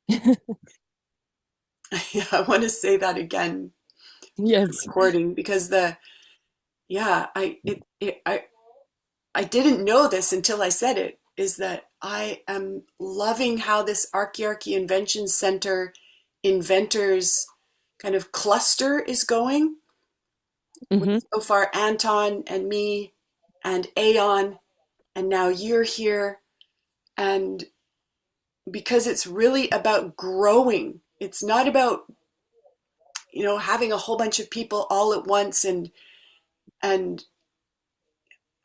Yeah, I want to say that again, Yes. recording, because yeah, I didn't know this until I said it, is that I am loving how this Archaearchy Invention Center inventors kind of cluster is going with Hmm. so far Anton and me and Aeon, and now you're here. And because it's really about growing, it's not about, having a whole bunch of people all at once, and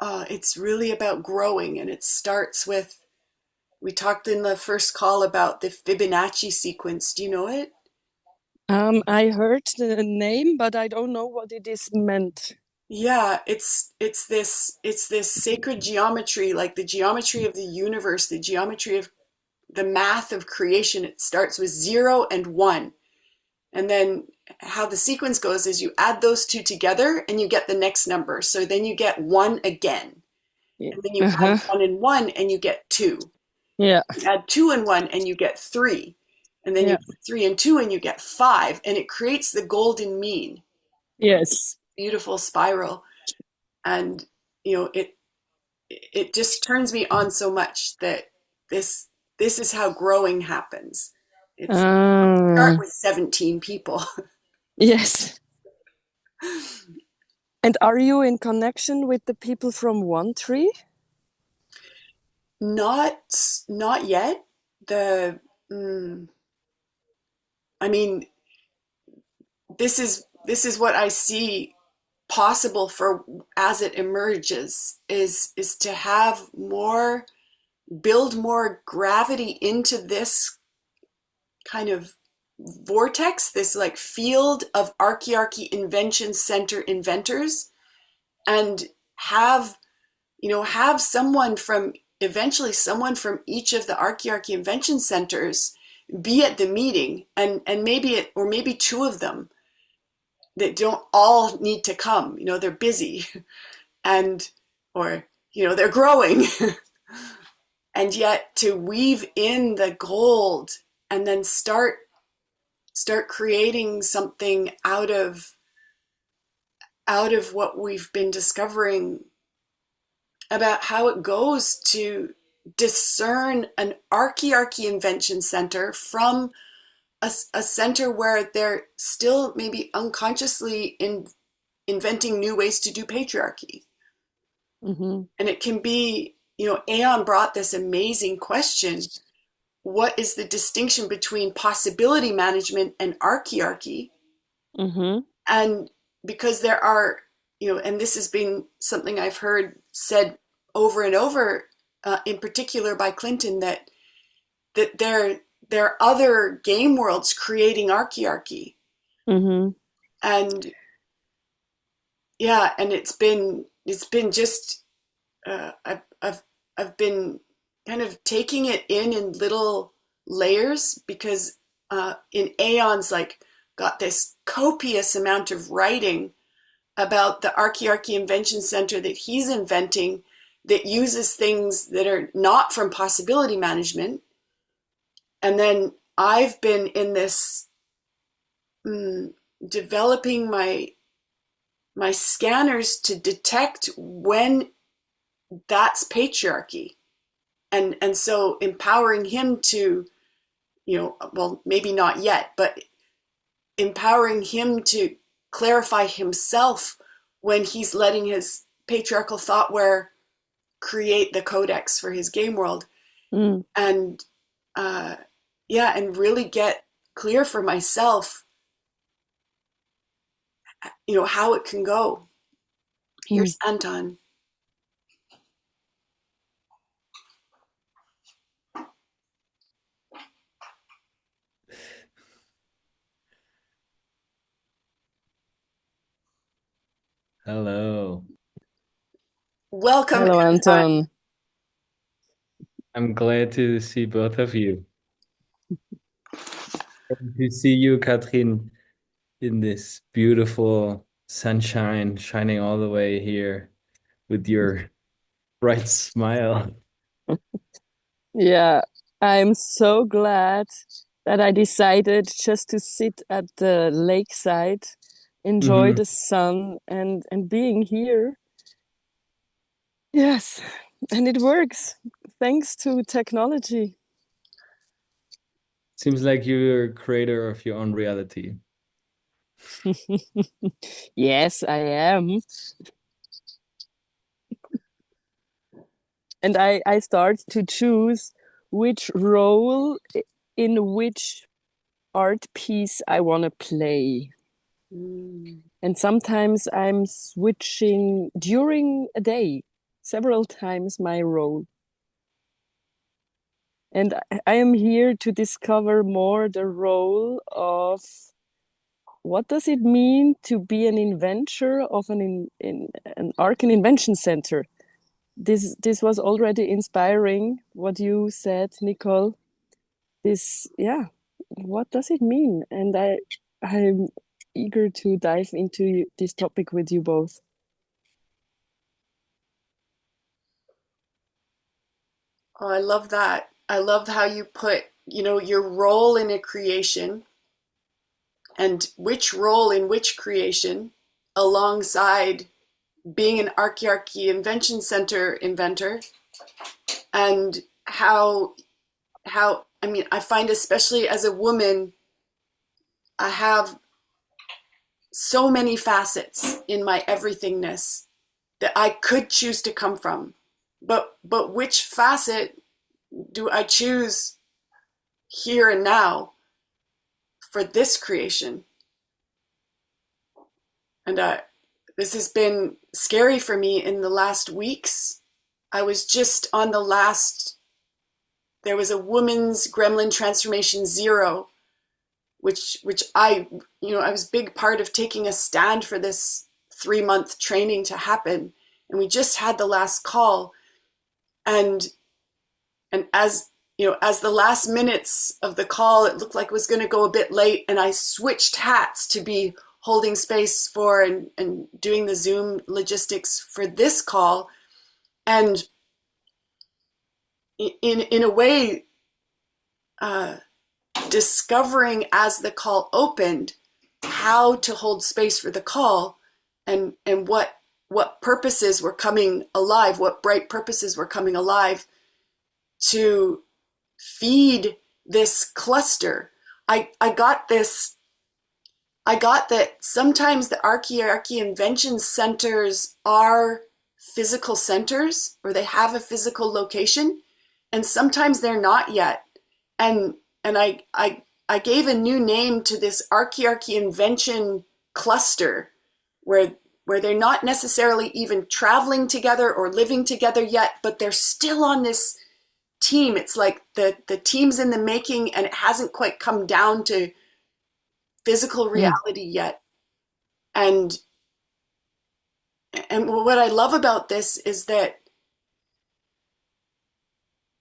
it's really about growing. And it starts with, we talked in the first call about the Fibonacci sequence. Do you know it? I heard the name, but I don't know what it is meant. Yeah, it's this sacred geometry, like the geometry of the universe, the geometry of the math of creation. It starts with 0 and 1. And then how the sequence goes is you add those two together and you get the next number. So then you get 1 again. Yeah. And then you add Uh-huh. 1 and 1 and you get 2. Yeah. You add 2 and 1 and you get 3. And then you Yeah. add 3 and 2 and you get 5. And it creates the golden mean, Yes. beautiful spiral. And it just turns me on so much that this this is how growing happens. It's start Ah, with 17 people. yes. And are you in connection with the people from One Tree? Not yet. The mm, I mean, this is what I see possible for as it emerges, is to have more, build more gravity into this kind of vortex, this like field of Archaearchy Invention Center inventors, and have have someone from, eventually someone from each of the Archaearchy Invention Centers be at the meeting, and maybe it, or maybe two of them that don't all need to come. They're busy, and, or, they're growing, and yet to weave in the gold, and then start creating something out of what we've been discovering about how it goes to discern an archaearchy invention center from a center where they're still maybe unconsciously inventing new ways to do patriarchy. Mm-hmm. And it can be, Aeon brought this amazing question: what is the distinction between possibility management and archaearchy? Mm-hmm. And because there are, and this has been something I've heard said over and over, in particular by Clinton, that there are other game worlds creating archaearchy. Mm-hmm. And yeah, and it's been just, I've been kind of taking it in little layers, because in Aeon's like got this copious amount of writing about the Archaearchy Invention Center that he's inventing, that uses things that are not from possibility management. And then I've been in this, mm, developing my scanners to detect when that's patriarchy, and so empowering him to, well, maybe not yet, but empowering him to clarify himself when he's letting his patriarchal thoughtware create the codex for his game world. Mm. And uh, yeah, and really get clear for myself, how it can go. Mm. Here's Anton. Hello. Welcome, Hello, Anton. Anton. I'm glad to see both of you. And to see you, Katrin, in this beautiful sunshine shining all the way here with your bright smile. Yeah, I'm so glad that I decided just to sit at the lakeside, enjoy Hmm. the sun and being here. Yes, and it works thanks to technology. Seems like you're a creator of your own reality. Yes, I am. And I start to choose which role in which art piece I want to play. Mm. And sometimes I'm switching during a day, several times my role. And I am here to discover more the role of what does it mean to be an inventor of an Arc and Invention Center. This was already inspiring what you said, Nicole. This, yeah, what does it mean? And I'm eager to dive into this topic with you both. Oh, I love that. I love how you put, your role in a creation and which role in which creation alongside being an Archaearchy Invention Center inventor, and how I mean, I find, especially as a woman, I have so many facets in my everythingness that I could choose to come from. But which facet do I choose here and now for this creation? And this has been scary for me in the last weeks. I was just on the last, there was a woman's Gremlin Transformation Zero, which I was a big part of taking a stand for this 3-month training to happen. And we just had the last call. And as the last minutes of the call, it looked like it was going to go a bit late, and I switched hats to be holding space for and doing the Zoom logistics for this call. And in a way, uh, discovering as the call opened how to hold space for the call, and what purposes were coming alive, what bright purposes were coming alive to feed this cluster. I got this. I got that sometimes the Archaearchy Invention Centers are physical centers, or they have a physical location, and sometimes they're not yet. And I gave a new name to this Archaearchy Invention cluster, where they're not necessarily even traveling together or living together yet, but they're still on this team. It's like the team's in the making, and it hasn't quite come down to physical Mm. reality yet. And and what I love about this is that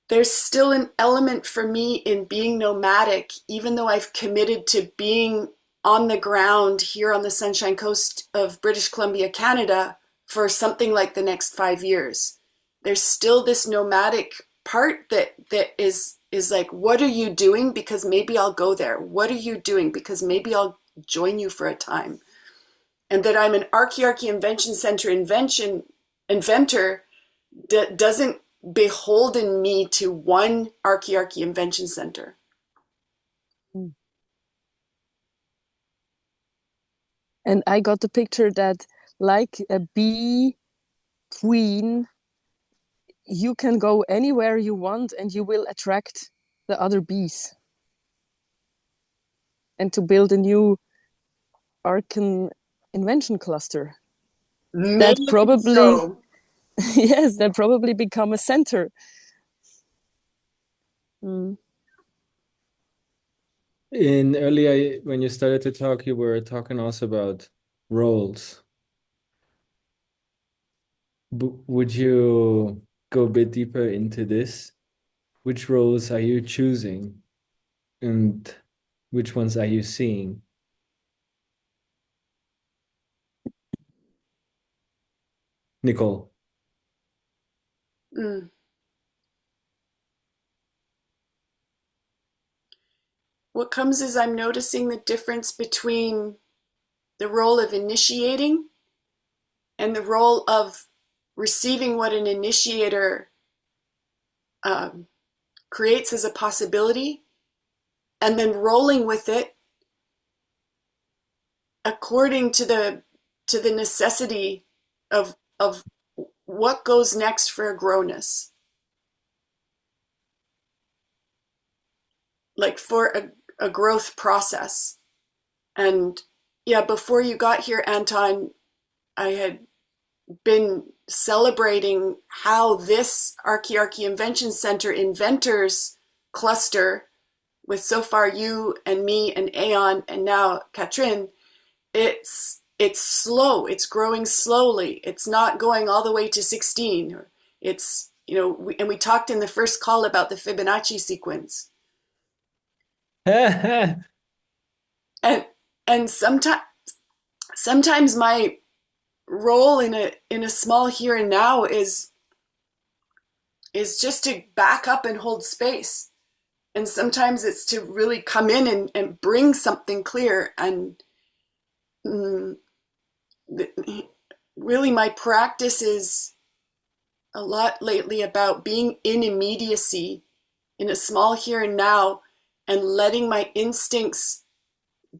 there's still an element for me in being nomadic, even though I've committed to being on the ground here on the Sunshine Coast of British Columbia, Canada, for something like the next 5 years. There's still this nomadic part that is like, what are you doing? Because maybe I'll go there. What are you doing? Because maybe I'll join you for a time. And that I'm an Archaearchy Invention Center inventor that doesn't beholden me to one Archaearchy Invention Center. Mm. And I got the picture that, like a bee queen, you can go anywhere you want and you will attract the other bees. And to build a new Arcan invention cluster that Maybe probably, so. yes, that probably become a center. Mm. In earlier, when you started to talk, you were talking also about roles. Would you go a bit deeper into this? Which roles are you choosing, and which ones are you seeing? Nicole. Mm. what comes is I'm noticing the difference between the role of initiating and the role of receiving what an initiator um, creates as a possibility and then rolling with it according to the necessity of what goes next for a growness, like for a growth process. And yeah, before you got here, Anton, I had been celebrating how this Archaearchy Invention Center inventors cluster, with so far you and me and Aeon and now Katrin, it's slow. It's growing slowly. It's not going all the way to 16. It's, and we talked in the first call about the Fibonacci sequence. And and sometimes my role in a small here and now is just to back up and hold space. And sometimes it's to really come in and bring something clear. And really, my practice is a lot lately about being in immediacy, in a small here and now, and letting my instincts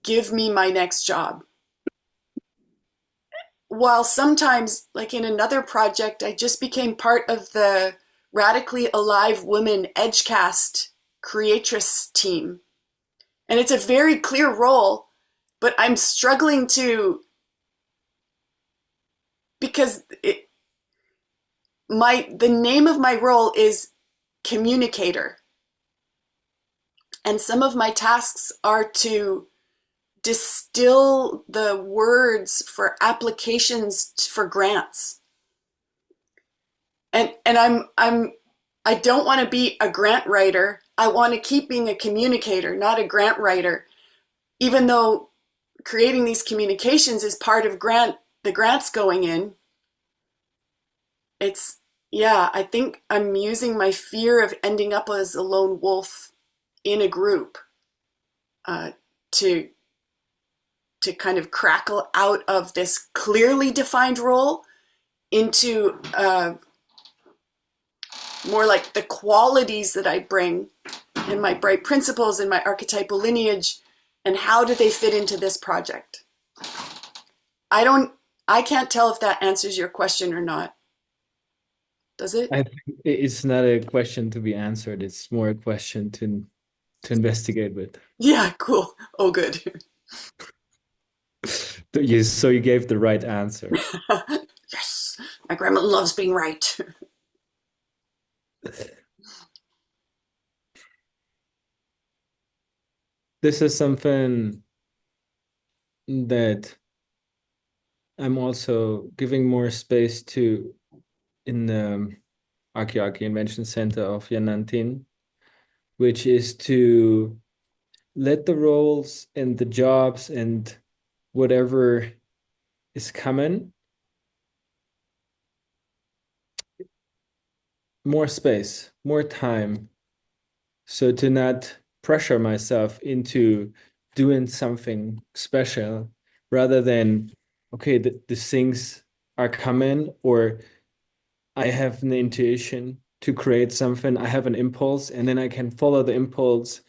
give me my next job. While sometimes, like in another project, I just became part of the Radically Alive Women Edgecast creatress team. And it's a very clear role, but I'm struggling because the name of my role is communicator. And some of my tasks are to distill the words for applications for grants. And I don't want to be a grant writer. I want to keep being a communicator, not a grant writer. Even though creating these communications is part of the grants going in, I think I'm using my fear of ending up as a lone wolf in a group uh, to kind of crackle out of this clearly defined role into more like the qualities that I bring and my bright principles and my archetypal lineage, and how do they fit into this project. I can't tell if that answers your question or not. Does it? I think it's not a question to be answered. It's more a question to investigate with. Yeah, cool. Oh, good. So you gave the right answer. Yes, my grandma loves being right. This is something that I'm also giving more space to in the Archaearchy Invention Center of Yanantin, which is to let the roles and the jobs and whatever is coming more space, more time. So to not pressure myself into doing something special rather than, okay, the things are coming, or I have an intuition to create something, I have an impulse, and then I can follow the impulse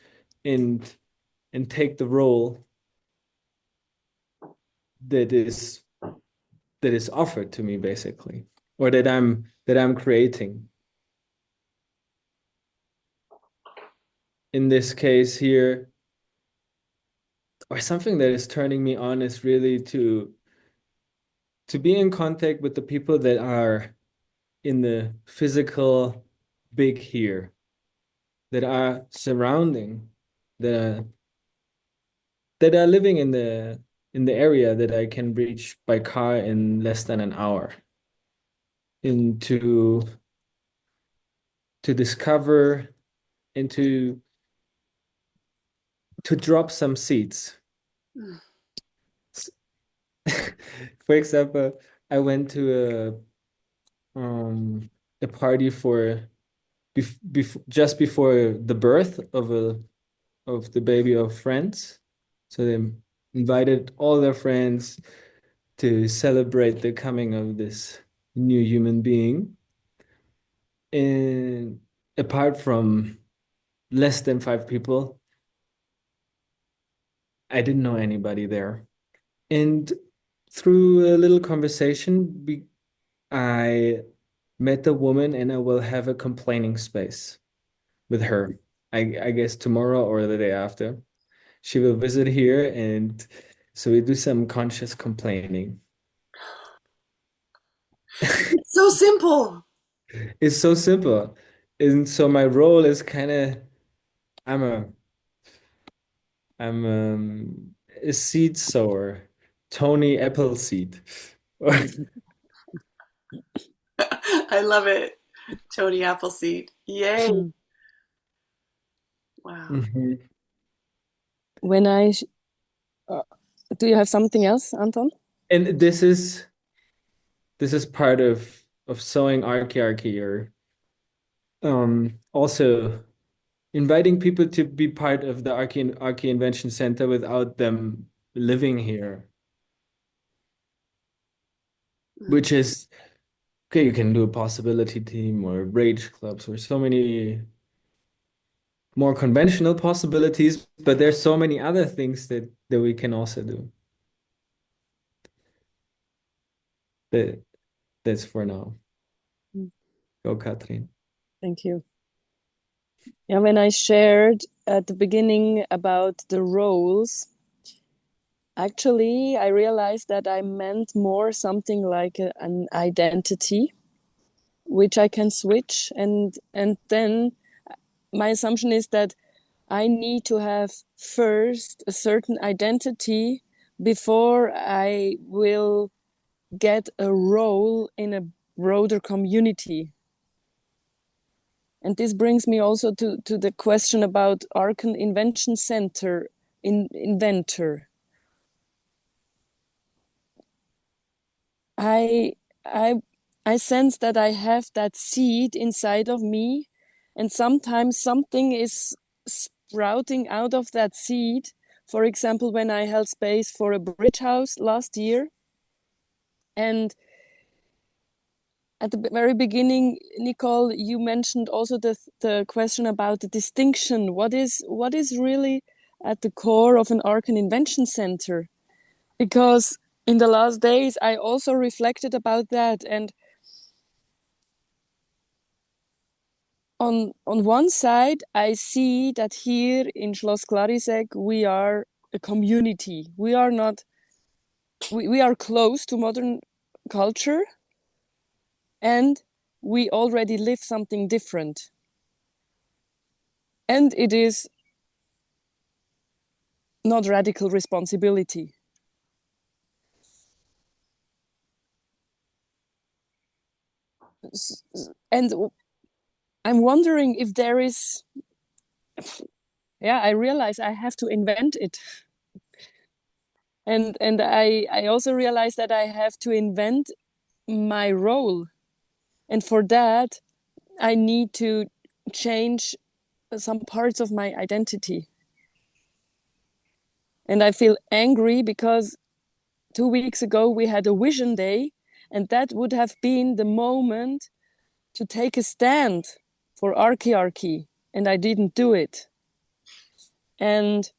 and take the role that is offered to me basically, or that I'm creating. In this case here, or something that is turning me on is really to be in contact with the people that are in the physical big here, that are surrounding, that are living in the area that I can reach by car in less than an hour, and to discover and to drop some seeds. For example, I went to a party for just before the birth of of the baby of friends. So they invited all their friends to celebrate the coming of this new human being. And apart from less than 5 people, I didn't know anybody there. And through a little conversation, I met the woman and I will have a complaining space with her. I guess tomorrow or the day after. She will visit here and so we do some conscious complaining. It's so simple. It's so simple. And so my role is kind of I'm a I'm a seed sower, Tony Appleseed. I love it. Tony Appleseed. Yay. Wow. Mhm. When uh, do you have something else, Anton? And this is part of sowing archaearchy or also inviting people to be part of the Archaea Invention Center without them living here, Mm. which is okay. You can do a possibility team or rage clubs or so many more conventional possibilities, but there's so many other things that we can also do. That that's for now. Mm. Go, Katrin. Thank you. Yeah, when I shared at the beginning about the roles, actually, I realized that I meant more something like an identity, which I can switch, and then my assumption is that I need to have first a certain identity before I will get a role in a broader community. And this brings me also to the question about Arcan Invention Center inventor. I I I sense that I have that seed inside of me, and sometimes something is sprouting out of that seed. For example, when I held space for a bridge house last year, and at the very beginning, Nicole, you mentioned also the question about the distinction. What is really at the core of an Arcan Invention Center? Because in the last days, I also reflected about that, and on one side, I see that here in Schloss Klarisek we are a community. We are not. We are close to modern culture, and we already live something different. And it is not radical responsibility. And I'm wondering if there is, yeah, I realize I have to invent it. And I also realize that I have to invent my role. And for that, I need to change some parts of my identity. And I feel angry because 2 weeks ago we had a vision day, and that would have been the moment to take a stand for archaearchy, and I didn't do it. And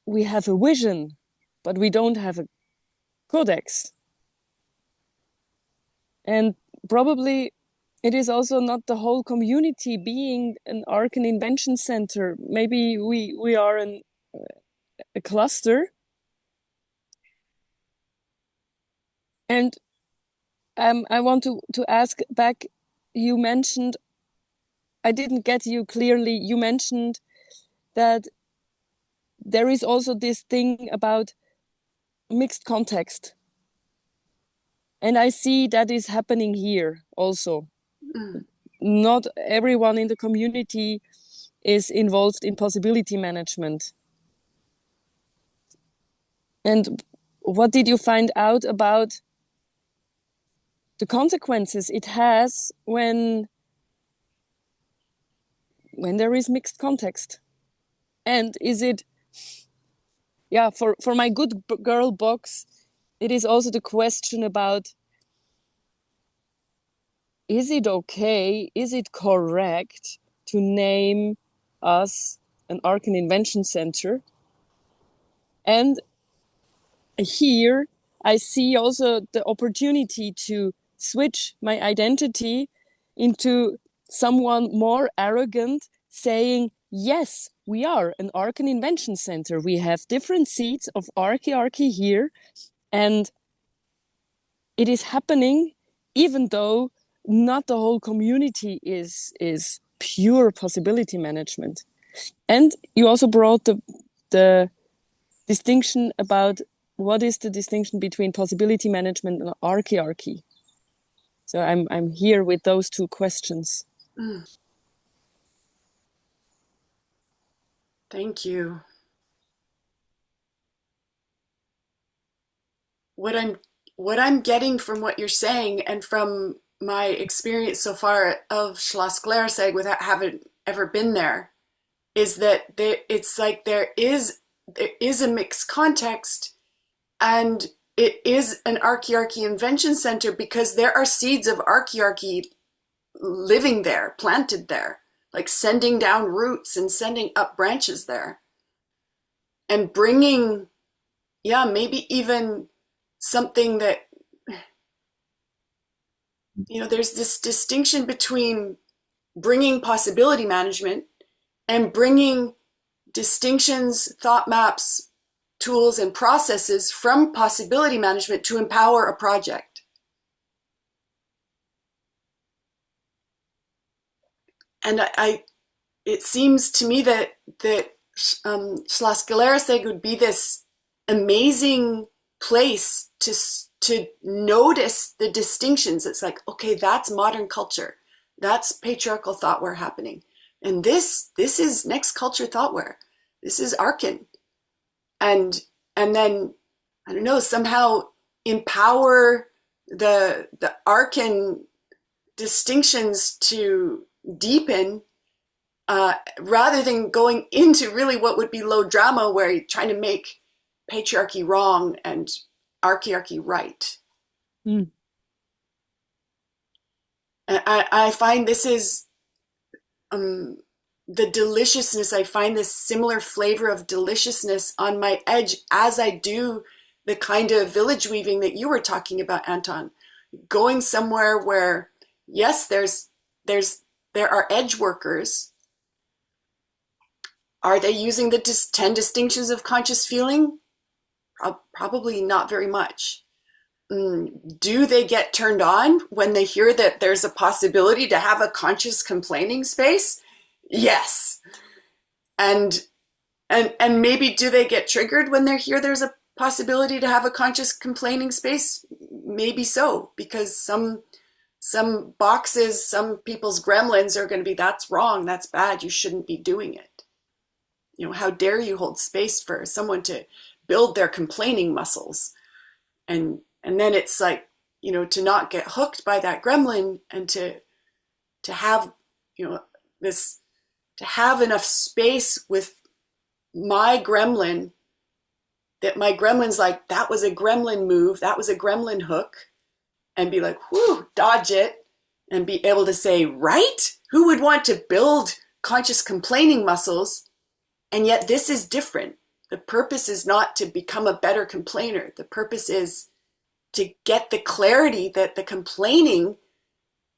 we have a vision, but we don't have a codex. And probably it is also not the whole community being an Arcan Invention Center. Maybe we are a cluster. And I want to ask back, you mentioned, I didn't get you clearly, you mentioned that there is also this thing about mixed context. And I see that is happening here also. Mm. Not everyone in the community is involved in possibility management. And what did you find out about the consequences it has when when there is mixed context? And is it, yeah, for my good girl box, it is also the question about, is it okay, is it correct to name us an Arc and Invention Center? And here I see also the opportunity to switch my identity into someone more arrogant, saying, yes, we are an Arc and Invention Center. We have different seats of archaearchy here, and it is happening even though not the whole community is pure possibility management. And you also brought the distinction about what is the distinction between possibility management and archaearchy. So I'm here with those two questions. Thank you. What I'm getting from what you're saying and from my experience so far of Schloss Glerseg without having ever been there is that it's like there is a mixed context, and it is an archaearchy invention center because there are seeds of archaearchy living there, planted there, like sending down roots and sending up branches there, and bringing, yeah, maybe even something that, there's this distinction between bringing possibility management and bringing distinctions, thought maps, tools, and processes from possibility management to empower a project. And it seems to me that Schloss Galeriseg would be this amazing place to notice the distinctions. It's like, okay, that's modern culture. That's patriarchal thoughtware happening. And this is next culture thoughtware. This is Arcan. And then, I don't know, somehow empower the Arcan distinctions to deepen, rather than going into really what would be low drama, where you're trying to make patriarchy wrong and archaearchy right. And I find this is the deliciousness. I find this similar flavor of deliciousness on my edge as I do the kind of village weaving that you were talking about, Anton. Going somewhere where, yes, there are edge workers. Are they using the 10 distinctions of conscious feeling? Probably not very much. Do they get turned on when they hear that there's a possibility to have a conscious complaining space? Yes. And maybe do they get triggered when they hear there's a possibility to have a conscious complaining space? Maybe so, because some boxes, some people's gremlins are going to be, that's wrong, that's bad, you shouldn't be doing it. How dare you hold space for someone to build their complaining muscles? And then it's like, to not get hooked by that gremlin, and to have, this, to have enough space with my gremlin, that my gremlin's like, that was a gremlin move, that was a gremlin hook, and be like, whew, dodge it, and be able to say, right? Who would want to build conscious complaining muscles? And yet this is different. The purpose is not to become a better complainer. The purpose is to get the clarity that the complaining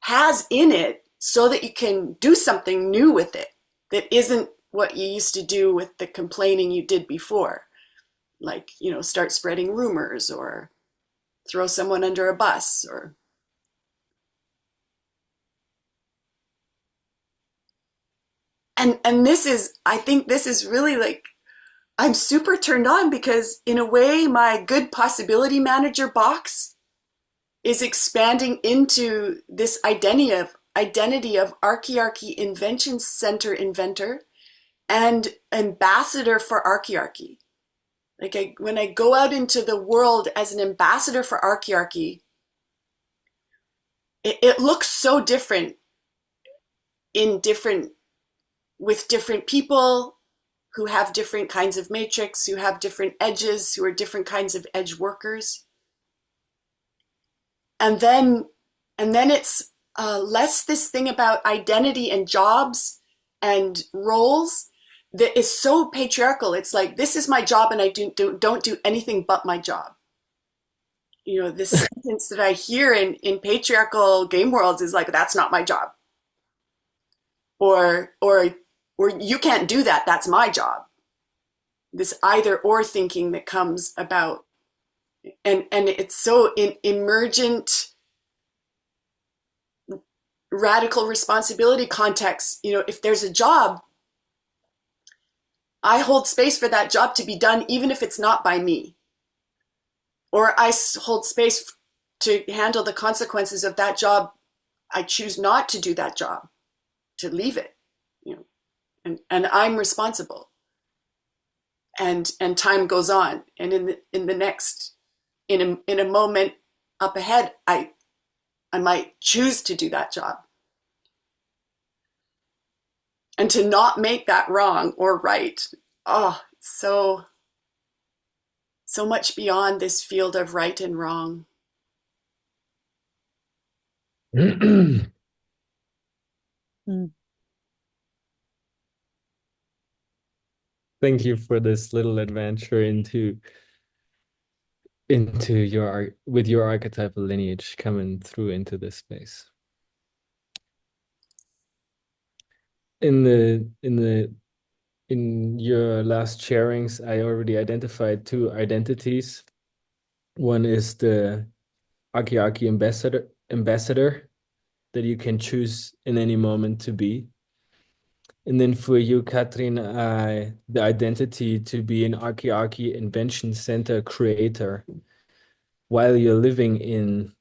has in it, so that you can do something new with it that isn't what you used to do with the complaining you did before. Like, start spreading rumors or throw someone under a bus or... And this is, I think this is really like, I'm super turned on, because in a way my good possibility manager box is expanding into this identity of archaearchy invention center inventor and ambassador for archaearchy. Like when I go out into the world as an ambassador for archaearchy, it looks so different in different with different people who have different kinds of matrix, who have different edges, who are different kinds of edge workers. And then it's less this thing about identity and jobs and roles that is so patriarchal. It's like, this is my job and I don't do anything but my job. You know, this sentence that I hear in patriarchal game worlds is like, that's not my job. Or you can't do that, that's my job. This either or thinking that comes about, and it's so emergent radical responsibility context. You know, if there's a job, I hold space for that job to be done even if it's not by me, or I hold space to handle the consequences of that job. I choose not to do that job, to leave it, you know, and I'm responsible. And time goes on, and in the next, in a moment up ahead, I might choose to do that job, and to not make that wrong or right. Oh, it's so much beyond this field of right and wrong. Mm. Thank you for this little adventure into your with your archetypal lineage coming through into this space. In your last sharings, I already identified two identities. One is the Archearchy ambassador that you can choose in any moment to be. And then for you, Katrin, the identity to be an Archearchy Invention Center creator while you're living in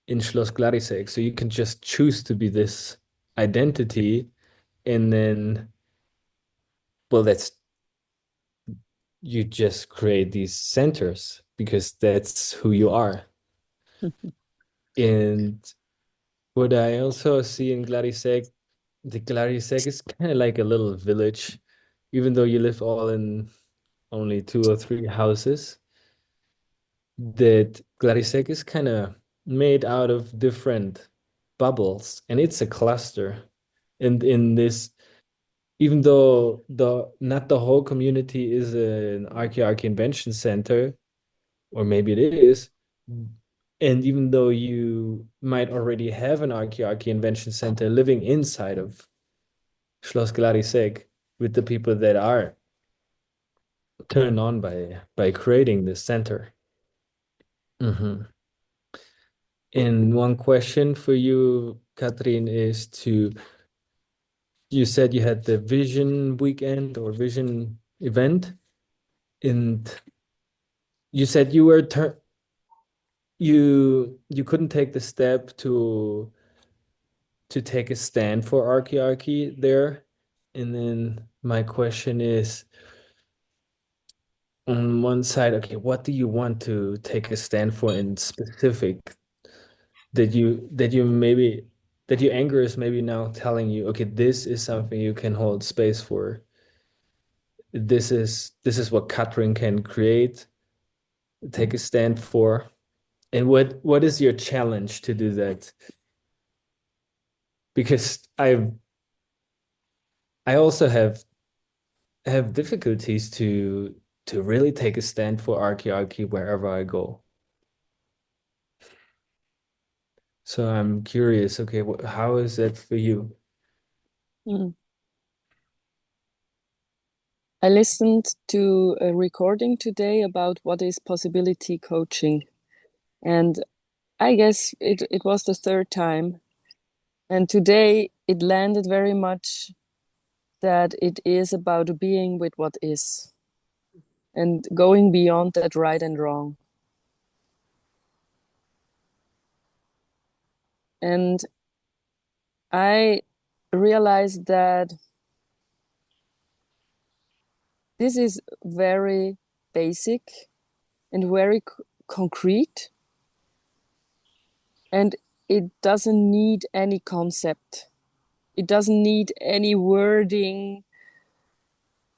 Schloss Glarisek. So you can just choose to be this identity, and then, well, that's, you just create these centers because that's who you are. And what I also see in Glarisek, the Glarisek is kind of like a little village, even though you live all in only 2 or 3 houses. That Glarisek is kind of made out of different bubbles, and it's a cluster. And in this, even though the not the whole community is an archaeology invention center, or maybe it is, and even though you might already have an archaeology invention center living inside of Schloss Glarisek with the people that are turned on by creating this center. Mm-hmm. And one question for you, Katrin, is to, you said you had the vision weekend or vision event, and you said you were you couldn't take the step to take a stand for archaearchy there. And then my question is, on one side, okay, what do you want to take a stand for in specific that you maybe that your anger is maybe now telling you, okay, this is something you can hold space for. This is what Katrin can create, take a stand for. And what is your challenge to do that? Because I also have difficulties to really take a stand for archaeology wherever I go. So I'm curious, okay, how is that for you? Mm. I listened to a recording today about what is possibility coaching. And I guess it was the third time. And today it landed very much that it is about being with what is and going beyond that right and wrong. And I realized that this is very basic and very concrete, and it doesn't need any concept. It doesn't need any wording,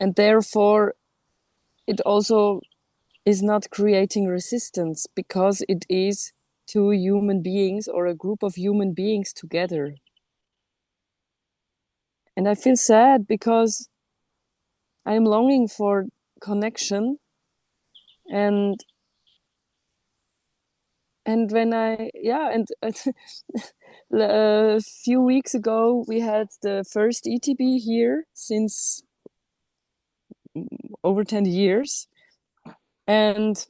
and therefore it also is not creating resistance because it is two human beings or a group of human beings together. And I feel sad because I am longing for connection, and when I and a few weeks ago we had the first ETB here since over 10 years, and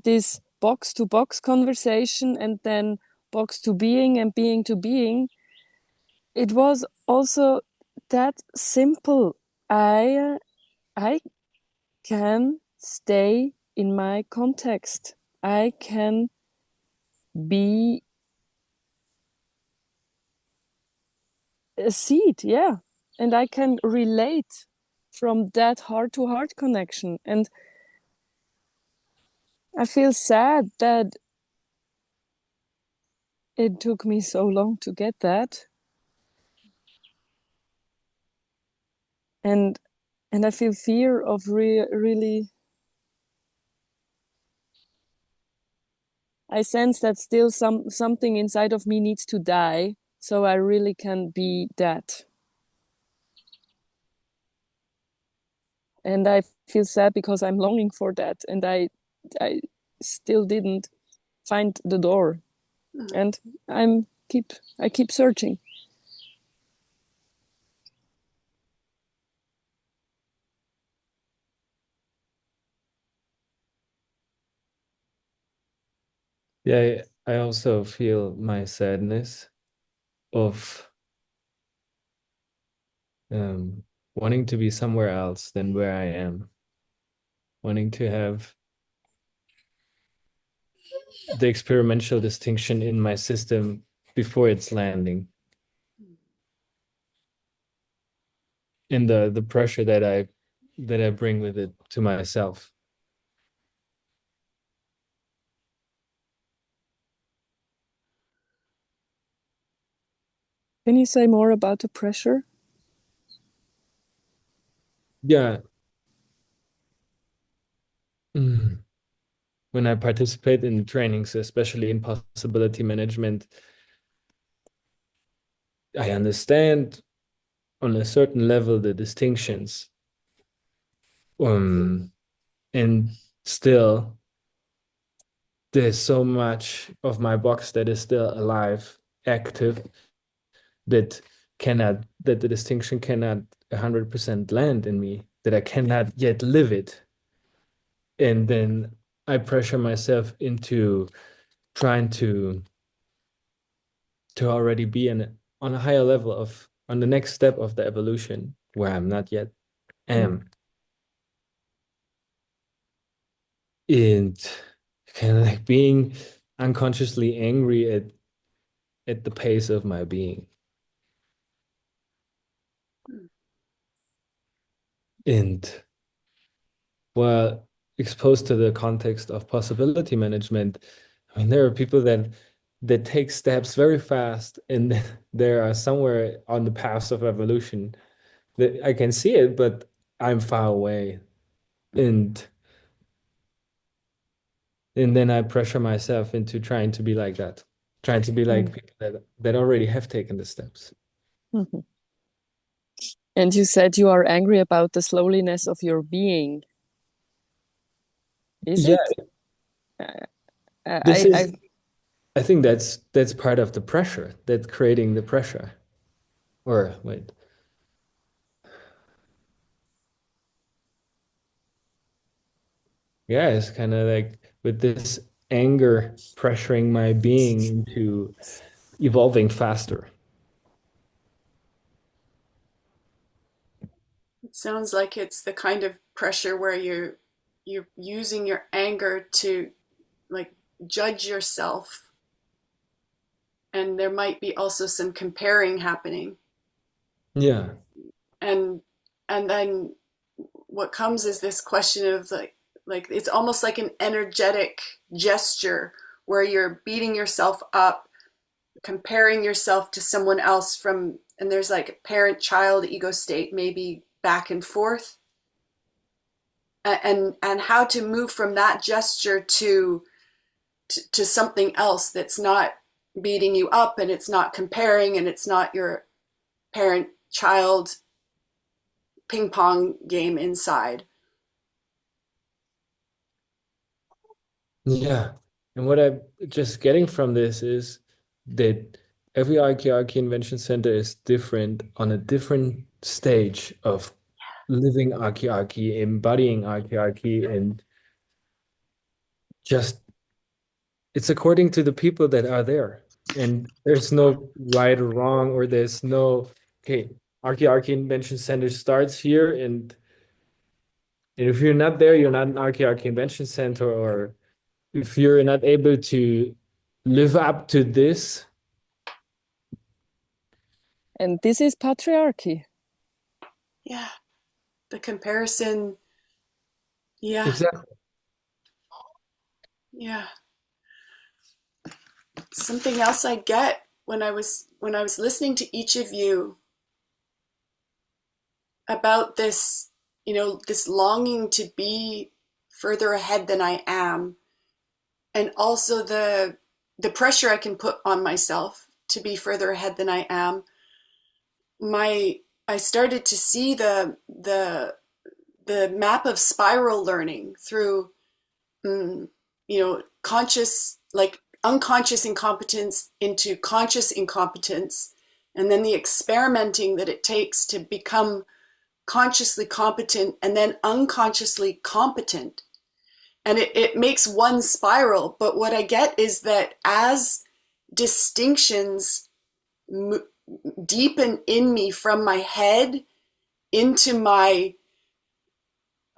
this box to box conversation and then box to being and being to being, it was also that simple. I can stay in my context. I can be a seed, yeah. And I can relate from that heart to heart connection. And I feel sad that it took me so long to get that. And I feel fear of really, I sense that still something inside of me needs to die so I really can be that. And I feel sad because I'm longing for that, and I still didn't find the door, and I keep searching. Yeah, I also feel my sadness of wanting to be somewhere else than where I am, wanting to have the experiential distinction in my system before it's landing. And the pressure that I bring with it to myself. Can you say more about the pressure? Yeah. When I participate in trainings, especially in possibility management, I understand on a certain level the distinctions. And still there's so much of my box that is still alive, active, that that the distinction cannot 100% land in me, that I cannot yet live it. And then I pressure myself into trying to already be on a higher level of on the next step of the evolution where I'm not yet am. And kind of like being unconsciously angry at the pace of my being. And well, exposed to the context of possibility management, I mean, there are people that take steps very fast, and there are somewhere on the path of evolution that I can see it, but I'm far away. And then I pressure myself into trying to be like that, trying to be like people that already have taken the steps. Mm-hmm. And you said you are angry about the slowness of your being. Is Yeah, it? this I is, I think that's part of the pressure, that's creating the pressure. Or wait. Yeah, it's kind of like with this anger pressuring my being into evolving faster. It sounds like it's the kind of pressure where you're using your anger to like judge yourself, and there might be also some comparing happening, Yeah. and then what comes is this question of like it's almost like an energetic gesture where you're beating yourself up comparing yourself to someone else and there's like parent-child ego state, maybe back and forth, and how to move from that gesture to something else that's not beating you up, and it's not comparing, and it's not your parent-child ping pong game inside. Yeah. And what I'm just getting from this is that every archaeology invention center is different on a different stage of living archaeology, embodying archaeology, and just it's according to the people that are there. And there's no right or wrong, or there's no, okay, archaeology invention center starts here, and if you're not there, you're not an archaeology invention center, or if you're not able to live up to this. And this is patriarchy. Yeah, the comparison. Yeah, Exactly. yeah. Something else I get when I was listening to each of you about this, this longing to be further ahead than I am, and also the pressure I can put on myself to be further ahead than I am. I started to see the map of spiral learning through conscious, like unconscious incompetence into conscious incompetence, and then the experimenting that it takes to become consciously competent and then unconsciously competent. And it makes one spiral. But what I get is that as distinctions deepen in me from my head into my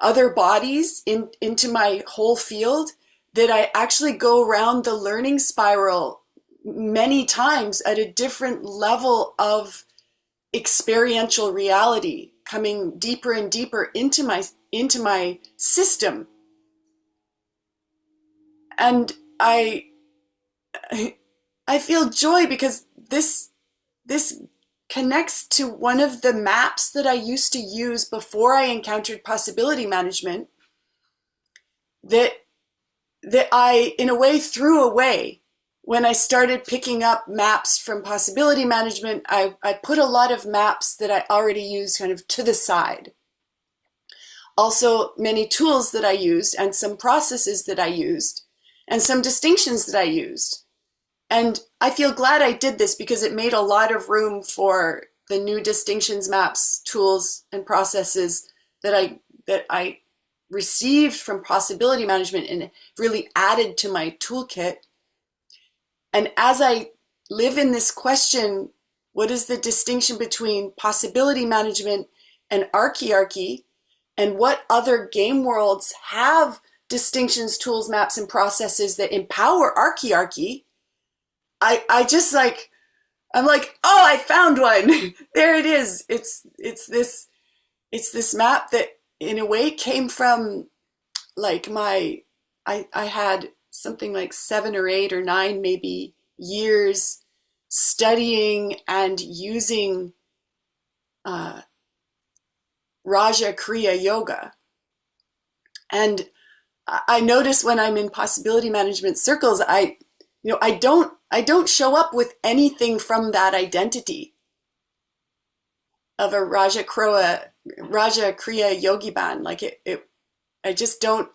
other bodies, into my whole field, that I actually go around the learning spiral many times at a different level of experiential reality, coming deeper and deeper into my system. And I feel joy because this connects to one of the maps that I used to use before I encountered possibility management, that I, in a way, threw away. When I started picking up maps from possibility management, I put a lot of maps that I already used kind of to the side. Also, many tools that I used, and some processes that I used, and some distinctions that I used. And I feel glad I did this because it made a lot of room for the new distinctions, maps, tools, and processes that I received from possibility management and really added to my toolkit. And as I live in this question, what is the distinction between possibility management and archaearchy, and what other game worlds have distinctions, tools, maps, and processes that empower archaearchy? I just like, I'm like, oh, I found one. There it is. It's this map that in a way came from like I had something like 7 or 8 or 9 maybe years studying and using Raja Kriya Yoga. And I notice when I'm in possibility management circles, I don't show up with anything from that identity of a Raja Kriya Yogi Band. Like I just don't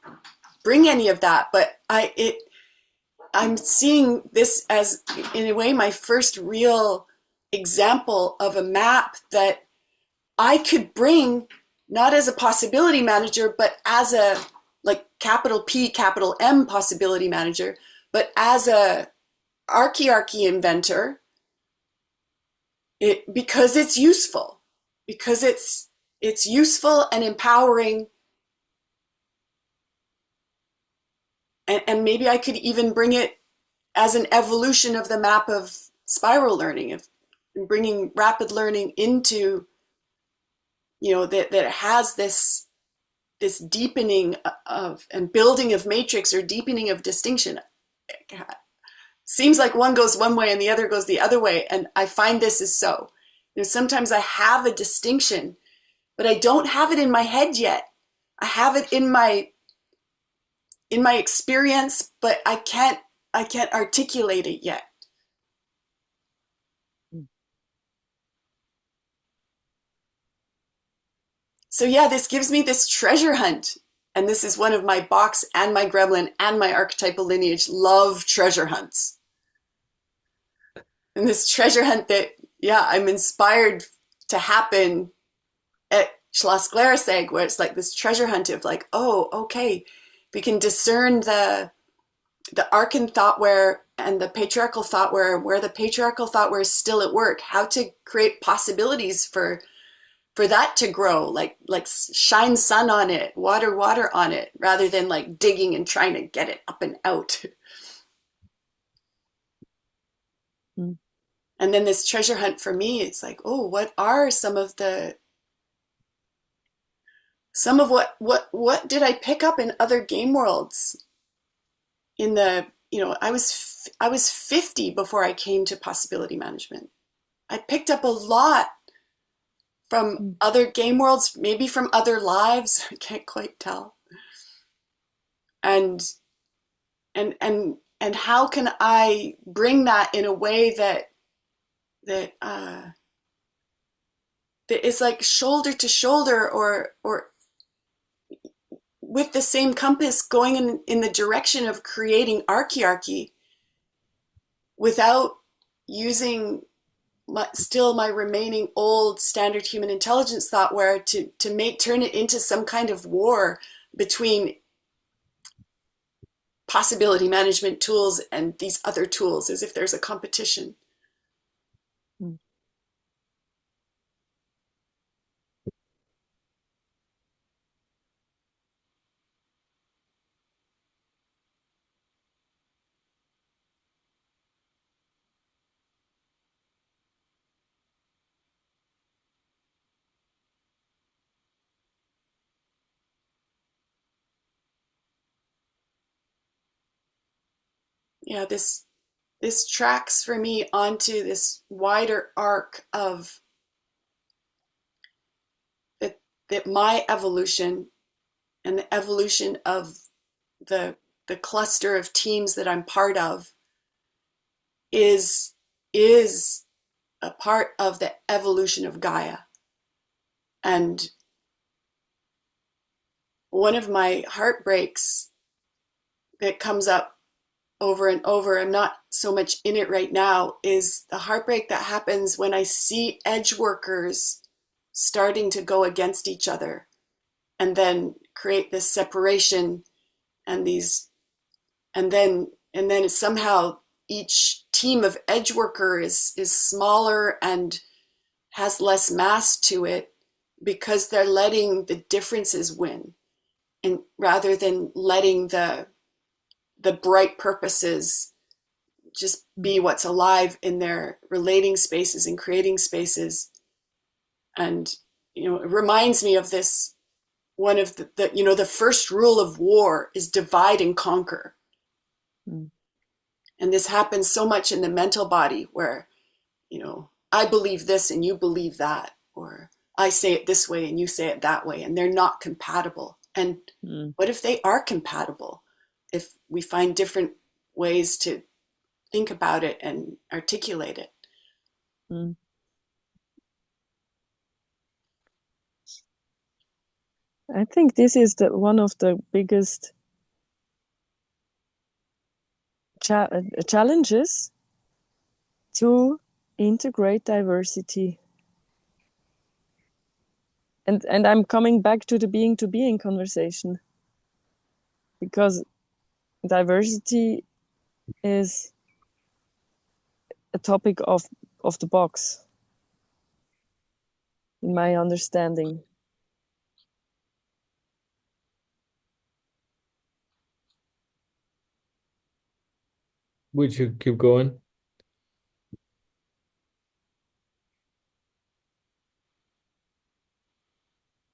bring any of that. But I'm seeing this as, in a way, my first real example of a map that I could bring, not as a possibility manager, but as a like capital P, capital M possibility manager, but as a archaearchy inventor, because it's useful, because it's useful and empowering. And maybe I could even bring it as an evolution of the map of spiral learning, of bringing rapid learning into, that it has this deepening of and building of matrix, or deepening of distinction. seems like one goes one way and the other goes the other way. And I find this is so. Sometimes I have a distinction, but I don't have it in my head yet. I have it in my experience, but I can't articulate it yet. So yeah, this gives me this treasure hunt. And this is one of my box and my gremlin and my archetypal lineage love treasure hunts. And this treasure hunt that, yeah, I'm inspired to happen at Schloss Glaraseg, where it's like this treasure hunt of like, oh, okay, we can discern the archon thoughtware and the patriarchal thoughtware, where the patriarchal thoughtware is still at work, how to create possibilities for that to grow, like shine sun on it, water on it, rather than like digging and trying to get it up and out. Mm. And then this treasure hunt for me, it's like, oh, what are some of what did I pick up in other game worlds? In the, I was 50 before I came to possibility management. I picked up a lot from other game worlds, maybe from other lives. I can't quite tell. And and how can I bring that in a way that that is like shoulder to shoulder, or with the same compass, going in the direction of creating archiarchy without using still my remaining old standard human intelligence thought, where to turn it into some kind of war between possibility management tools and these other tools, as if there's a competition. Mm. Yeah, this tracks for me onto this wider arc of that that my evolution and the evolution of the the cluster of teams that I'm part of is a part of the evolution of Gaia. And one of my heartbreaks that comes up over and over, I'm not so much in it right now, is the heartbreak that happens when I see edge workers starting to go against each other and then create this separation, and these and then somehow each team of edge worker is smaller and has less mass to it, because they're letting the differences win, and rather than letting the bright purposes just be what's alive in their relating spaces and creating spaces. And it reminds me of this, one of the first rule of war is divide and conquer. Mm. And this happens so much in the mental body, where I believe this and you believe that, or I say it this way and you say it that way, and they're not compatible. And what if they are compatible? If we find different ways to think about it and articulate it. Mm. I think this is one of the biggest challenges, to integrate diversity. And I'm coming back to the being to being conversation, because diversity is a topic of the box, in my understanding. Would you keep going?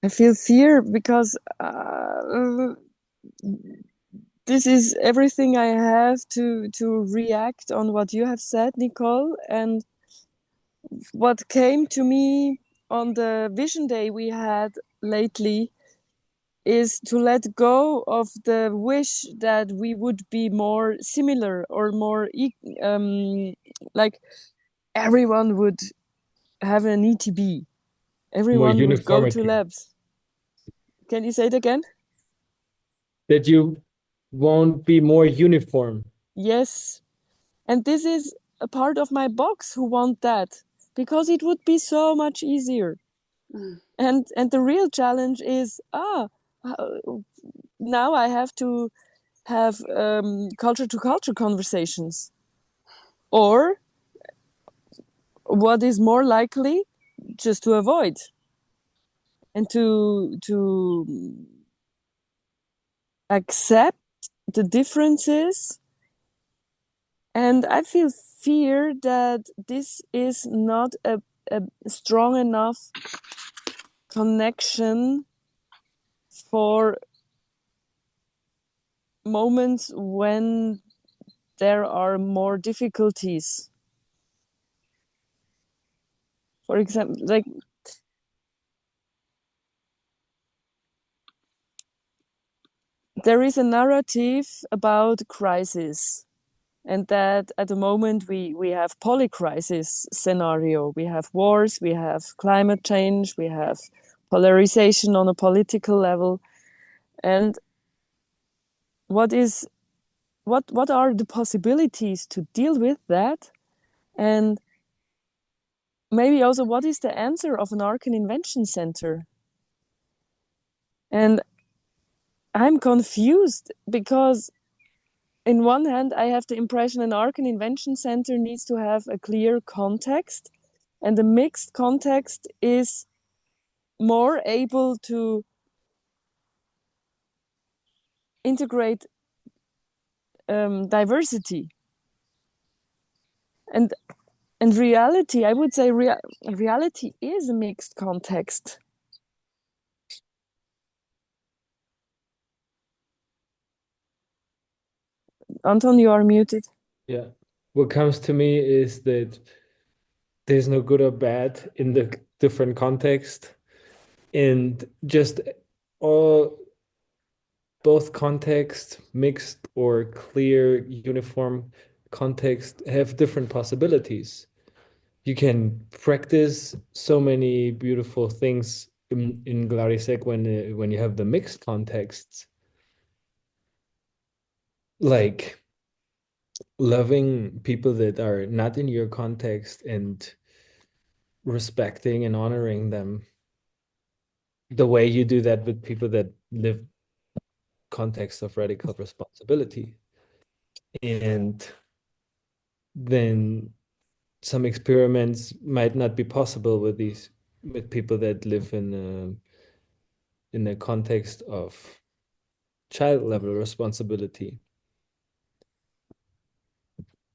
I feel fear because this is everything I have to react on what you have said, Nicole. And what came to me on the vision day we had lately is to let go of the wish that we would be more similar or more like everyone would have an ETB. More Everyone would go to uniformity. labs. Can you say it again? That you won't be more uniform. Yes. And this is a part of my box who want that because it would be so much easier. Mm. And the real challenge is now I have to have culture to culture conversations. Or what is more likely, just to avoid and to accept the differences. And I feel fear that this is not a strong enough connection for moments when there are more difficulties. For example, like there is a narrative about crisis, and that at the moment we have polycrisis scenario. We have wars, we have climate change, we have polarization on a political level. And what are the possibilities to deal with that? And maybe also what is the answer of an Arcan Invention Center? And I'm confused because in one hand I have the impression an Arcan Invention Center needs to have a clear context, and the mixed context is more able to integrate diversity. And reality, I would say reality is a mixed context. Anton, you are muted. Yeah. What comes to me is that there's no good or bad in the different context, and just all both contexts, mixed or clear, uniform context, have different possibilities. You can practice so many beautiful things in Glarisek when you have the mixed contexts, like loving people that are not in your context and respecting and honoring them the way you do that with people that live context of radical responsibility. And then some experiments might not be possible with people that live in a context of child level responsibility.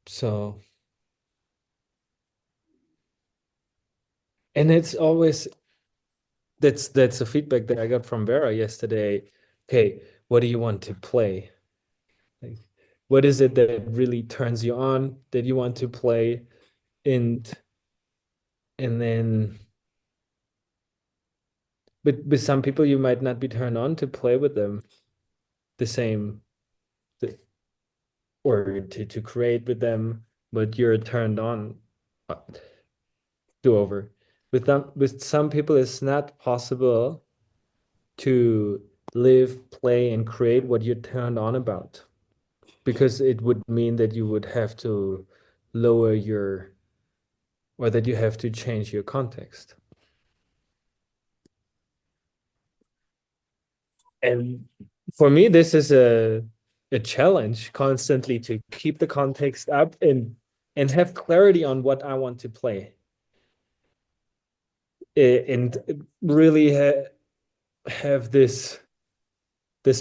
So, and it's always that's the feedback that I got from Vera yesterday. Okay, what do you want to play? Like, what is it that really turns you on that you want to play? And then, but with some people you might not be turned on to play with them the same, or to create with them, but you're turned on. Do over. With some people, it's not possible to live, play, and create what you're turned on about, because it would mean that you would have to lower your, or that you have to change your context. And for me, this is a challenge constantly to keep the context up and have clarity on what I want to play. And really have this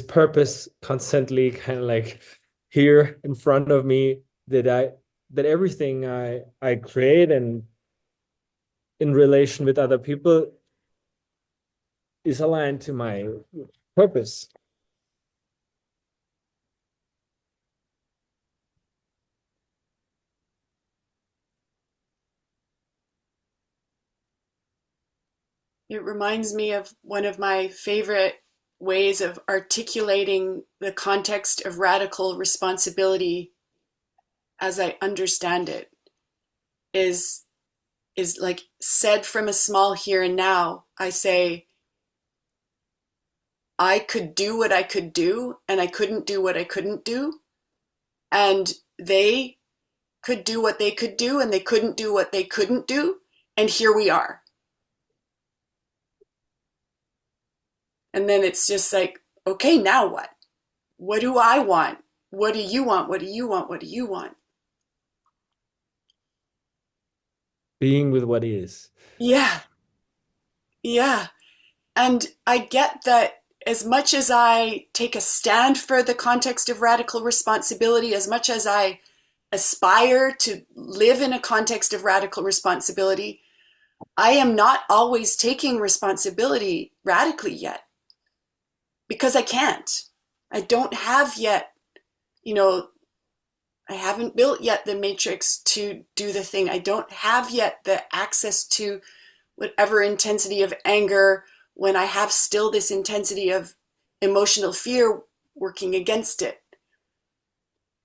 purpose constantly kind of like here in front of me, that everything I create and in relation with other people is aligned to my purpose. It reminds me of one of my favorite ways of articulating the context of radical responsibility as I understand it is like said from a small here and now. I say I could do what I could do and I couldn't do what I couldn't do, and they could do what they could do and they couldn't do what they couldn't do, and here we are. And then it's just like, okay, now what? What do I want? What do you want? What do you want? What do you want? Being with what is. Yeah, yeah. And I get that as much as I take a stand for the context of radical responsibility, as much as I aspire to live in a context of radical responsibility, I am not always taking responsibility radically yet because I can't. I don't have yet, you know, I haven't built yet the matrix to do the thing. I don't have yet the access to whatever intensity of anger when I have still this intensity of emotional fear working against it.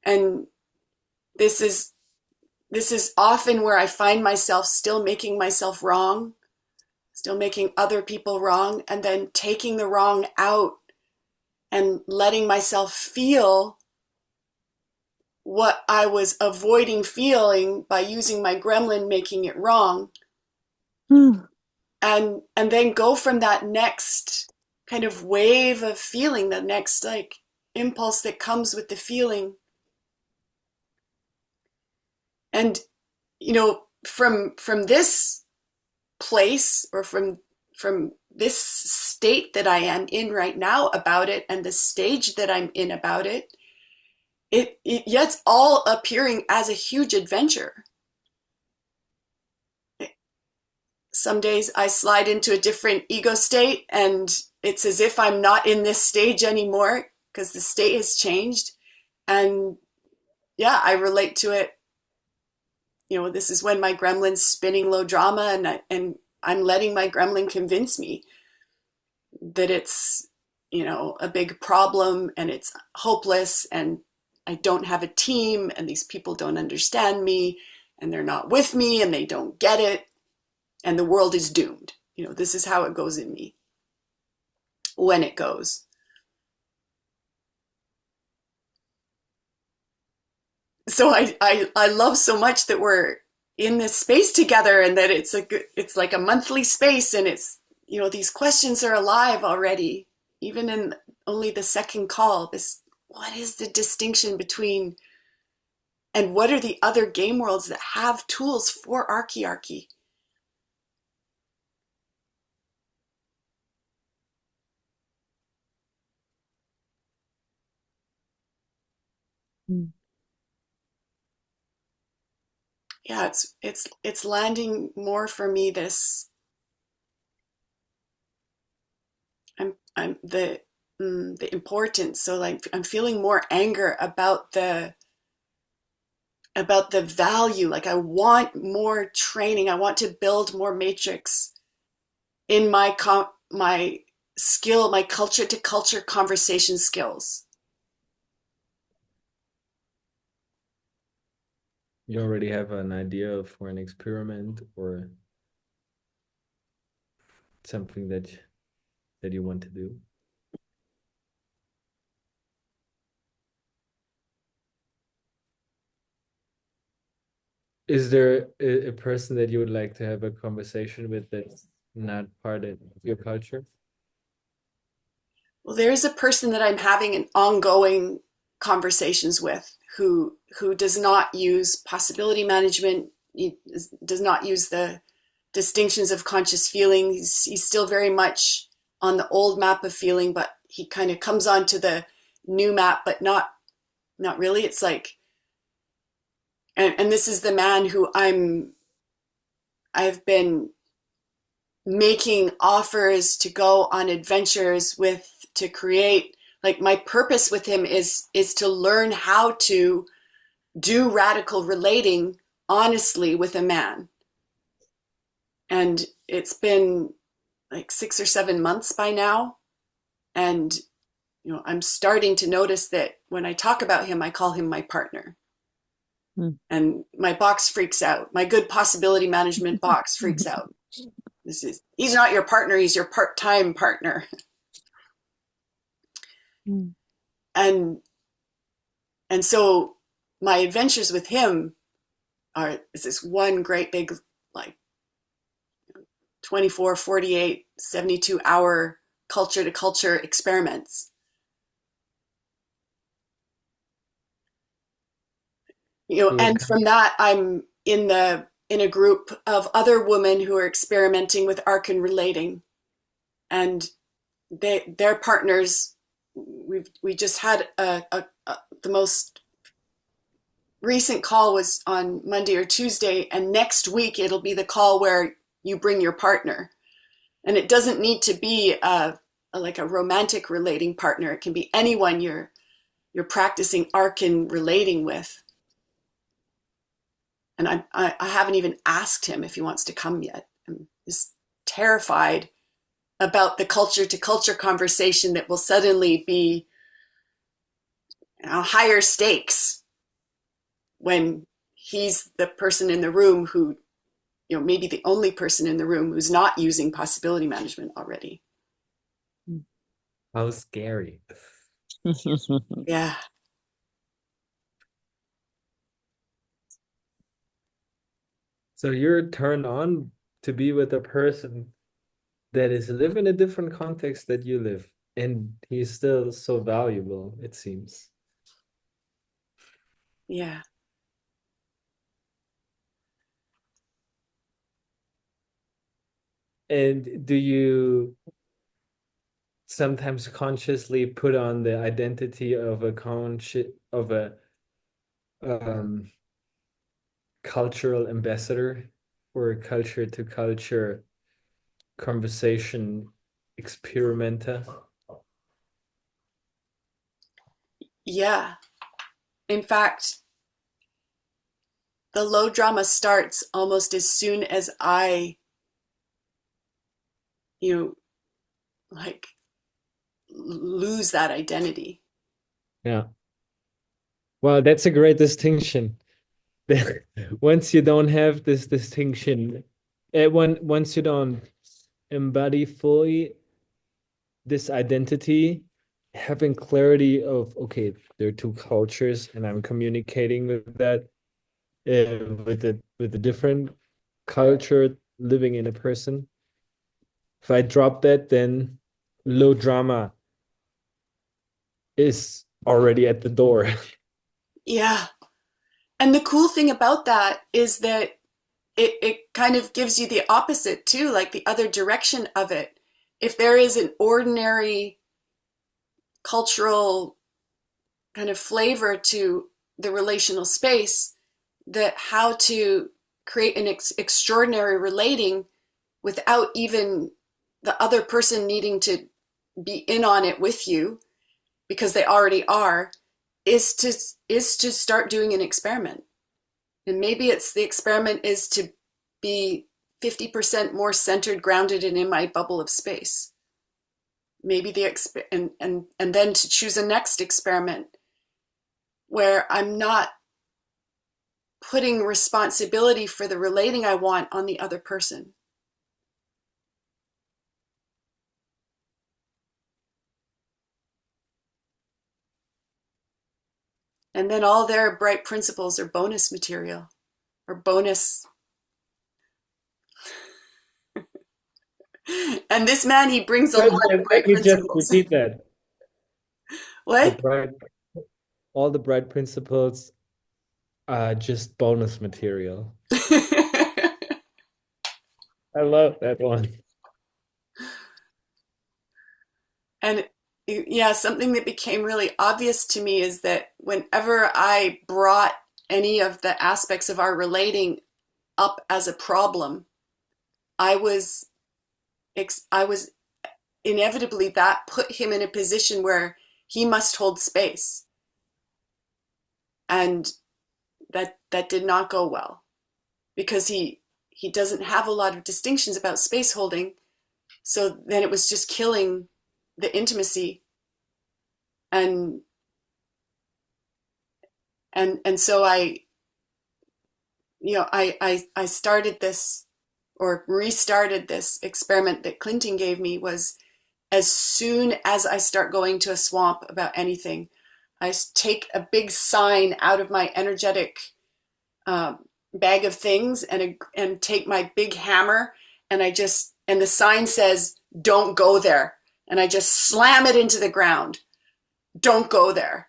And this is often where I find myself still making myself wrong, still making other people wrong, and then taking the wrong out and letting myself feel what I was avoiding feeling by using my gremlin making it wrong, Mm. and then go from that next kind of wave of feeling, the next like impulse that comes with the feeling. And you know, from this place, or from this state that I am in right now about it, and the stage that I'm in about it, yeah, it's all appearing as a huge adventure. Some days I slide into a different ego state and it's as if I'm not in this stage anymore because the state has changed. And yeah, I relate to it. You know, this is when my gremlin's spinning low drama, and I'm letting my gremlin convince me that it's, you know, a big problem and it's hopeless and I don't have a team and these people don't understand me and they're not with me and they don't get it and the world is doomed. You know, this is how it goes in me when it goes. So I love so much that we're in this space together and that it's like a monthly space, and it's, you know, these questions are alive already, even in only the second call. This, what is the distinction between, and what are the other game worlds that have tools for archiarchy? Mm. Yeah, it's landing more for me. This, I'm the importance. So like I'm feeling more anger about the value. Like I want more training. I want to build more matrix in my skill, my culture to culture conversation skills. You already have an idea for an experiment or something that you want to do? Is there a person that you would like to have a conversation with that's not part of your culture? Well, there is a person that I'm having an ongoing conversations with who does not use possibility management. He does not use the distinctions of conscious feeling. He's still very much on the old map of feeling, but he kind of comes onto the new map, but not really. It's like, and this is the man who I've been making offers to go on adventures with, to create, like my purpose with him is to learn how to do radical relating honestly with a man. And it's been like 6 or 7 months by now. And, I'm starting to notice that when I talk about him, I call him my partner. Mm. And my box freaks out. My good possibility management box freaks out. He's not your partner, he's your part-time partner. Mm. And and so my adventures with him is this one great big, like, 24, 48, 72 hour culture to culture experiments. You're And from that, I'm in a group of other women who are experimenting with arc and relating, and their partners. We just had the most recent call was on Monday or Tuesday, and next week it'll be the call where you bring your partner, and it doesn't need to be like a romantic relating partner. It can be anyone you're practicing arc and relating with. And I haven't even asked him if he wants to come yet. I'm just terrified about the culture to culture conversation that will suddenly be, higher stakes when he's the person in the room who, maybe the only person in the room who's not using possibility management already. how scary. Yeah. So you're turned on to be with a person that is live in a different context that you live, and he's still so valuable, it seems. Yeah. And do you sometimes consciously put on the identity of a um, cultural ambassador or a culture to culture conversation experimenter? Yeah. In fact, the low drama starts almost as soon as I, you know, like lose that identity. Yeah. Well, that's a great distinction. Once you don't have this distinction, once you don't embody fully this identity, having clarity of, okay, there are two cultures and I'm communicating with that, with a different culture living in a person. If I drop that, then low drama is already at the door. Yeah. And the cool thing about that is that it kind of gives you the opposite too, like the other direction of it. If there is an ordinary cultural kind of flavor to the relational space, that how to create an extraordinary relating without even the other person needing to be in on it with you because they already are, is to start doing an experiment. And maybe it's the experiment is to be 50% more centered, grounded, and in my bubble of space. Maybe and then to choose a next experiment where I'm not putting responsibility for the relating I want on the other person. And then all their bright principles are bonus material or bonus. And this man, he brings a lot of Let bright me just principles. repeat that. The What? bright, all the bright principles are just bonus material. I love that one. And yeah, something that became really obvious to me is that whenever I brought any of the aspects of our relating up as a problem, I was I was inevitably that put him in a position where he must hold space, and that did not go well because he doesn't have a lot of distinctions about space holding. So then it was just killing the intimacy. And so I started this, or restarted this experiment that Clinton gave me. Was as soon as I start going to a swamp about anything, I take a big sign out of my energetic uh, bag of things, and take my big hammer, and the sign says, "Don't go there," and I just slam it into the ground. Don't go there.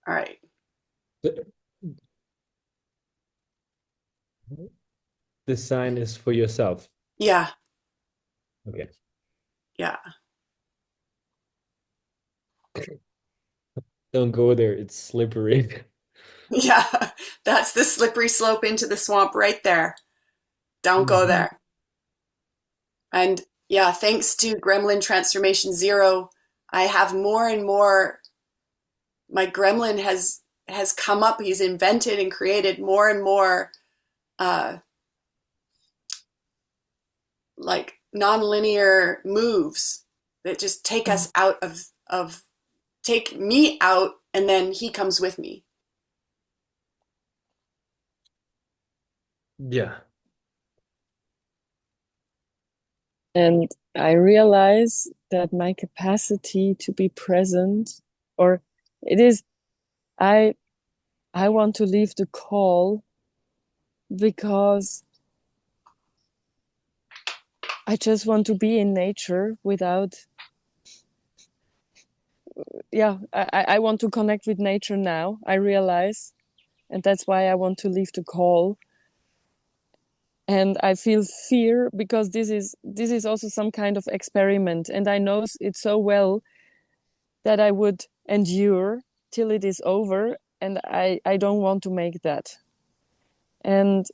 All right. The, the sign is for yourself. Yeah. Okay. Yeah. Don't go there. It's slippery. Yeah. That's the slippery slope into the swamp right there. Don't go Mhm. there. And yeah, thanks to Gremlin Transformation Zero, I have more and more. My gremlin has come up. He's invented and created more and more uh, like nonlinear moves that just take us out of take me out, and then he comes with me. Yeah. And I realize that my capacity to be present, or it is, I I want to leave the call because I just want to be in nature without, yeah, I want to connect with nature now, I realize. And that's why I want to leave the call. And I feel fear because this is also some kind of experiment. And I know it so well that I would endure till it is over. And I don't want to make that. And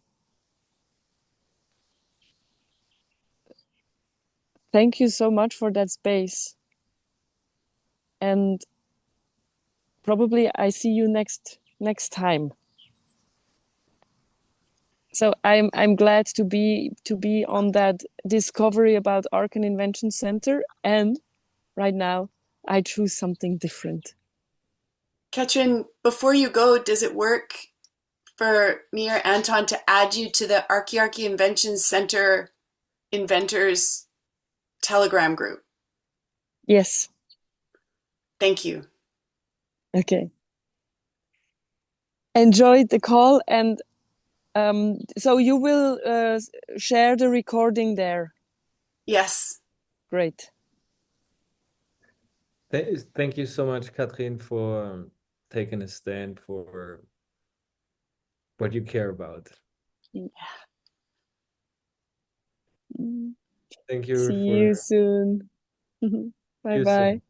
thank you so much for that space. And probably I see you next time. So I'm glad to be on that discovery about Arcan Invention Center, and right now I choose something different. Katrin, before you go, does it work for me or Anton to add you to the Archaearchy Invention Center Inventors Telegram group? Yes. Thank you. Okay. Enjoyed the call, and so you will share the recording there. Yes. Great. Thank you so much, Katrin, for taking a stand for what you care about. Thank you See for you soon. Bye you bye. soon.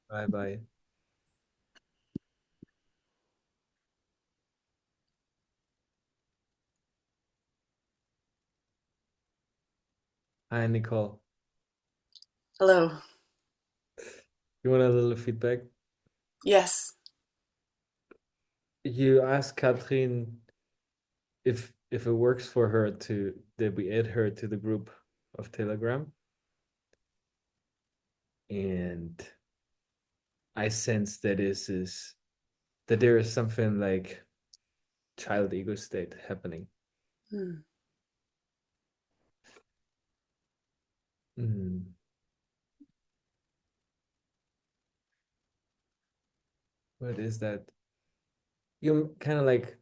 Bye bye. Hi, Nicole. Hello. You want a little feedback? Yes. You asked Katrin if it works for her to that we add her to the group of Telegram, and I sense that there is something like child ego state happening. Hmm. Mm. What is that? You kind of like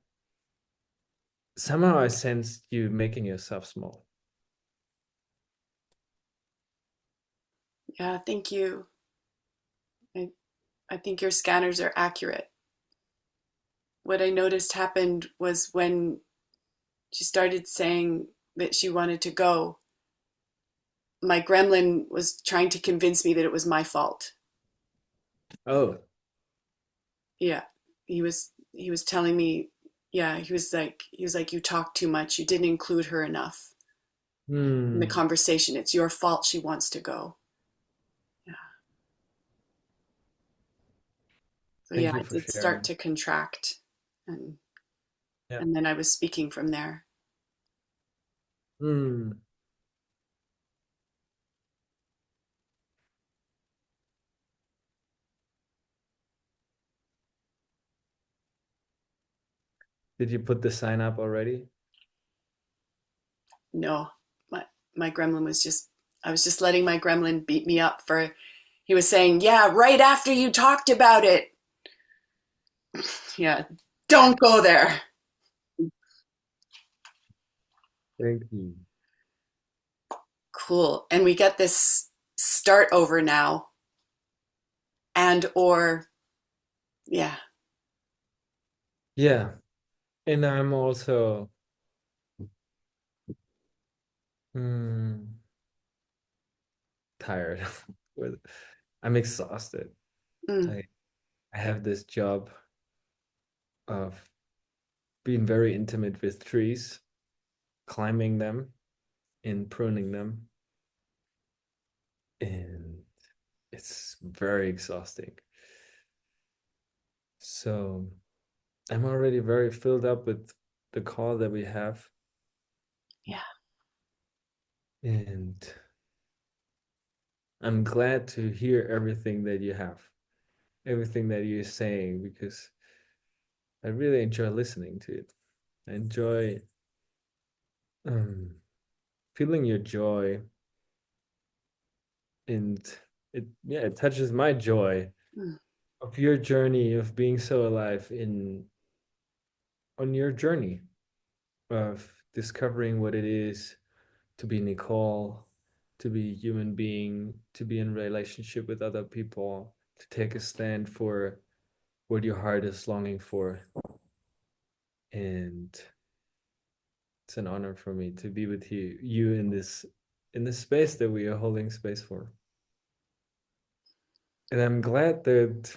somehow I sensed you making yourself small. Yeah, thank you. I, I think your scanners are accurate. What I noticed happened was when she started saying that she wanted to go, my gremlin was trying to convince me that it was my fault. Oh, Yeah. He was telling me, yeah, he was like, you talk too much. You didn't include her enough in the hmm. conversation. It's your fault she wants to go. Yeah. So yeah, Thank you I for did start sharing. to contract, and Yeah. and then I was speaking from there. Hmm. Did you put the sign up already? No, my my gremlin was just I was just letting my gremlin beat me up for he was saying, "Yeah, right after you talked about it." Yeah, don't go there. Thank you. Cool. And we get this start over now and or yeah. Yeah, and I'm also mm, tired. I'm exhausted. Mm, I I have this job of being very intimate with trees, climbing them and pruning them, and it's very exhausting. So I'm already very filled up with the call that we have, yeah. and I'm glad to hear everything that you have, everything that you're saying, because I really enjoy listening to it. I enjoy um, feeling your joy, and it touches my joy Mm, of your journey of being so alive in on your journey of discovering what it is to be Nicole, to be a human being, to be in relationship with other people, to take a stand for what your heart is longing for. And it's an honor for me to be with you in this space that we are holding space for. And I'm glad that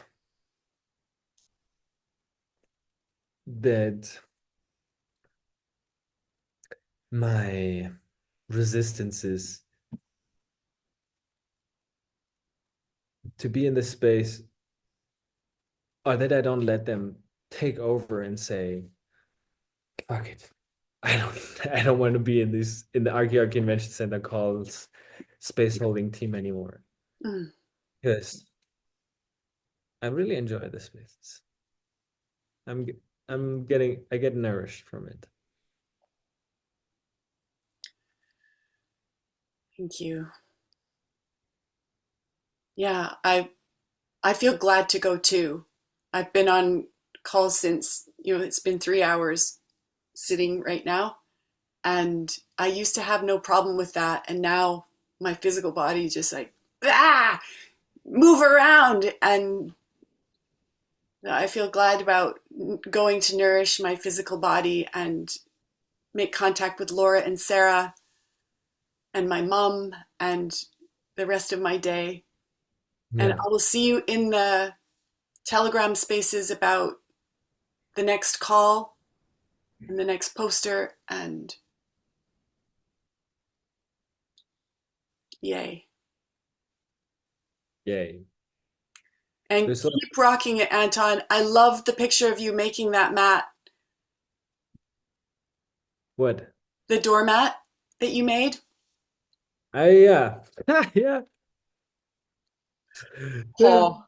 my resistances to be in this space, or that I don't let them take over and say, fuck it. I don't want to be in this in the Archaeology Convention Center called space holding team anymore. mm. Because I really enjoy the spaces. I'm I get nourished from it. Thank you. Yeah, I feel glad to go too. I've been on calls since, it's been 3 hours sitting right now. And I used to have no problem with that. And now my physical body just like, move around. And I feel glad about going to nourish my physical body and make contact with Laura and Sarah and my mom and the rest of my day. And Yeah. I will see you in the Telegram spaces about the next call and the next poster. And yay. Yay. And There's a keep rocking it, Anton. I love the picture of you making that mat, what? the doormat that you made. I yeah. Yeah. Yeah. Oh,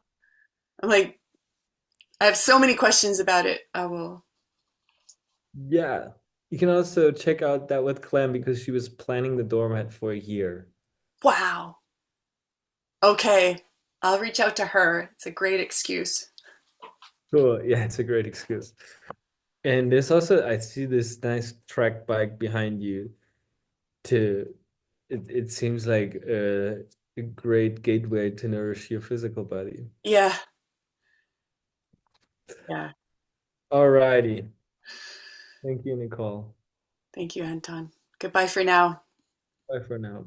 I'm like, I have so many questions about it. I will. Yeah. You can also check out that with Clem because she was planning the doormat for a year. Wow. Okay. I'll reach out to her. It's a great excuse. Cool. Yeah, it's a great excuse. And there's also I see this nice track bike behind you to it seems like a great gateway to nourish your physical body. Yeah. Yeah. Alrighty. Thank you, Nicole. Thank you, Anton. Goodbye for now. Bye for now.